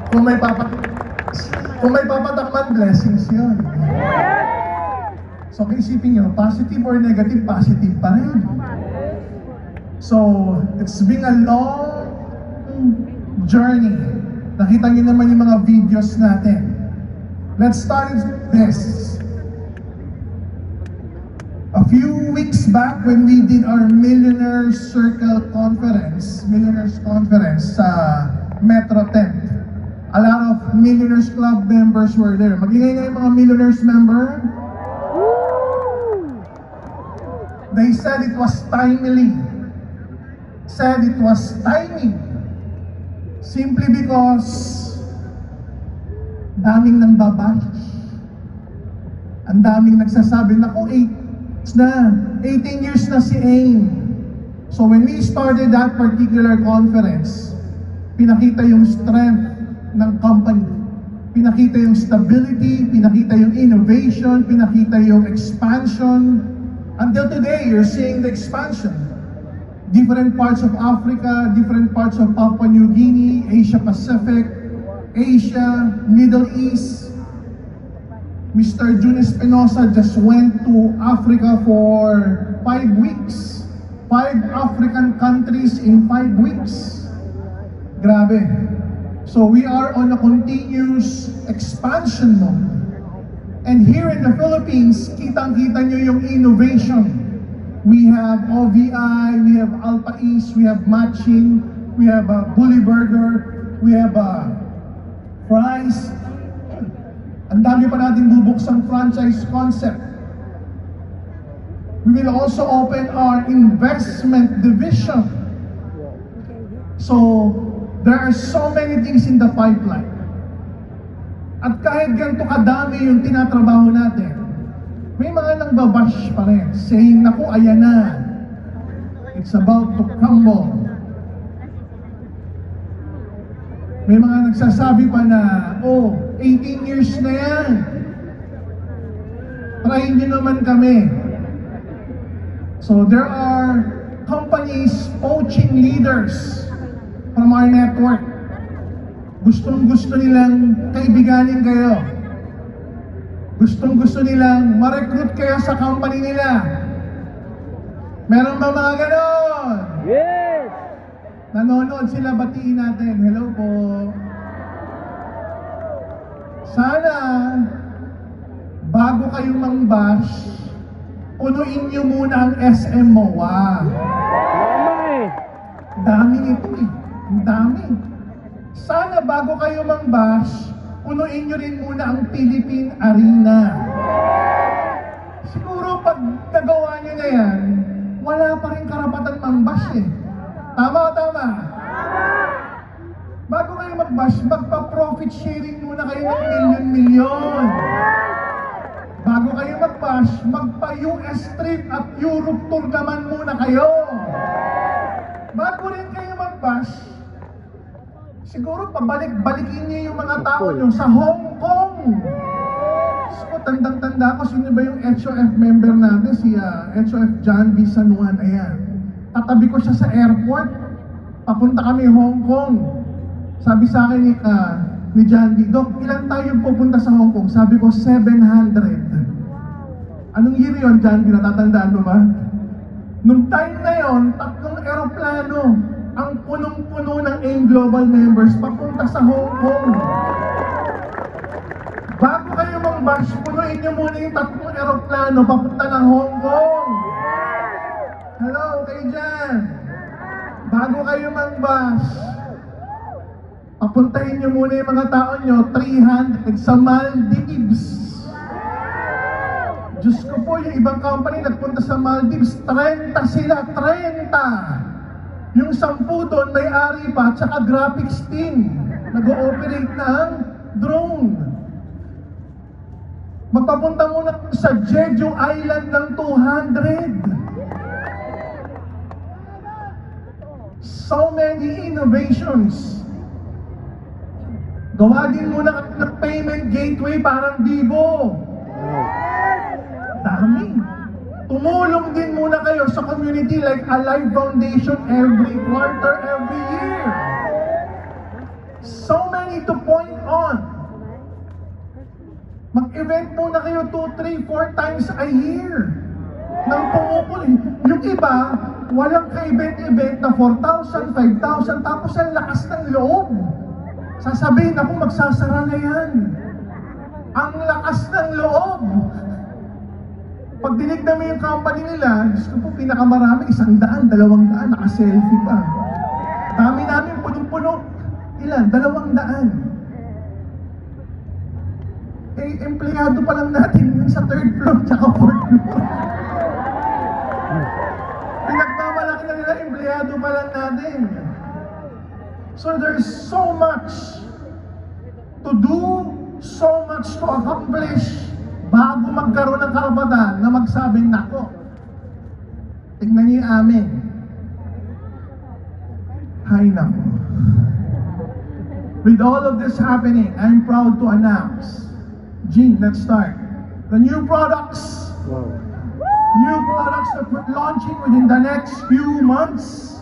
Kung may papatakman, blessings yun. So, kung isipin nyo, positive or negative, positive pa rin. So, it's been a long journey. Nakita nyo naman yung mga videos natin. Let's start with this. A few weeks back when we did our Millionaires Circle Conference, Millionaires Conference sa Metro Tent, a lot of Millionaires Club members were there. Mag-ingay nga yung mga Millionaires member. They said it was timely. Said it was timing. Simply because daming nang babash. Ang daming nagsasabi, naku, 18 years na si AIM. So when we started that particular conference, pinakita yung strength ng company. Pinakita yung stability, pinakita yung innovation, pinakita yung expansion. Until today, you're seeing the expansion. Different parts of Africa, different parts of Papua New Guinea, Asia Pacific, Asia, Middle East. Mr. Jun Espinosa just went to Africa for 5 weeks. 5 African countries in 5 weeks. Grabe. So we are on a continuous expansion mode. And here in the Philippines, kitang-kita nyo yung innovation. We have OVI, we have Alpha East, we have Matching, we have Bully Burger, we have Fries. Ang dami pa natin bubuksang franchise concept. We will also open our investment division. So, there are so many things in the pipeline. At kahit ganito kadami yung tinatrabaho natin, may mga nang babash pa rin, saying, naku, ayan na. It's about to crumble. May mga nagsasabi pa na, oh, 18 years na yan. Try nyo naman kami. So there are companies poaching leaders from our network. Gustong-gusto nilang kaibiganin kayo. Gustong-gusto nilang ma-recruit kayo sa company nila. Meron ba mga ganon? Yes! Nanonood sila, batiin natin. Hello po. Sana, bago kayo mang-bash, punuin nyo muna ang SM MOA. Dami nito eh. Ang dami. Sana bago kayo mang-bash, punuin nyo rin muna ang Philippine Arena. Siguro pag nagawa nyo na yan, wala pa rin karapatan mang-bash eh. Tama o tama? Bago kayo mag-bash, magpa-profit sharing muna kayo ng milyon-milyon. Bago kayo mag-bash, magpa-US trip at Europe tour naman muna kayo. Bago rin kayo mag-bash, siguro pabalik-balikin niyo yung mga tao nyo sa Hong Kong. So, tandang-tanda ko, sino ba yung HOF member natin? Si HOF John B. San Juan, ayan. Tatabi ko siya sa airport, papunta kami Hong Kong. Sabi sa akin ni John B., Doc, ilan tayo pupunta sa Hong Kong? Sabi ko, 700. Anong year yun, John B., natatandaan mo ba? Nung time na yon, 3 aeroplano ang punong-puno ng AIM Global members papunta sa Hong Kong. Bago kayo mang-bash, punuin nyo muna yung 3 aeroplano papunta ng Hong Kong. Hello, kayo dyan. Bago kayo mang-bash, papuntahin nyo muna yung mga tao nyo, 300 sa Maldives. Diyos ko po, yung ibang company nagpunta sa Maldives, 30 sila, 30! Yung 10 doon, may-ari pa, tsaka graphics team, nag-ooperate ng drone. Magpapunta muna sa Jeju Island ng 200. So many innovations. Gawa din muna ng payment gateway parang Bibo. Dami. Tumulong din muna kayo sa community like Alive Foundation every quarter, every year. So many to point on. Mag-event muna kayo 2, 3, 4 times a year. Nang pumupuli. Yung iba, walang ka-event-event na 4,000, 5,000, tapos ang lakas ng loob. Sasabihin ako, magsasara na yan. Ang lakas ng loob. Pag dinignan mo yung company nila, Diyos ko po, pinakamarami, 100, 200, naka-selfie pa. Dami namin, punong-puno. Ilan? 200. Eh, empleyado pa lang natin yung sa 3rd floor tsaka 4th floor. Pinagmamalaki na nila, empleyado pa lang natin. So there's so much to do, so much to accomplish bago magkaroon ng karapatan na magsabing, nako, tingnan niyo yung amin. Hay nako. With all of this happening, I'm proud to announce, Gene, let's start. The new products, new products that we're launching within the next few months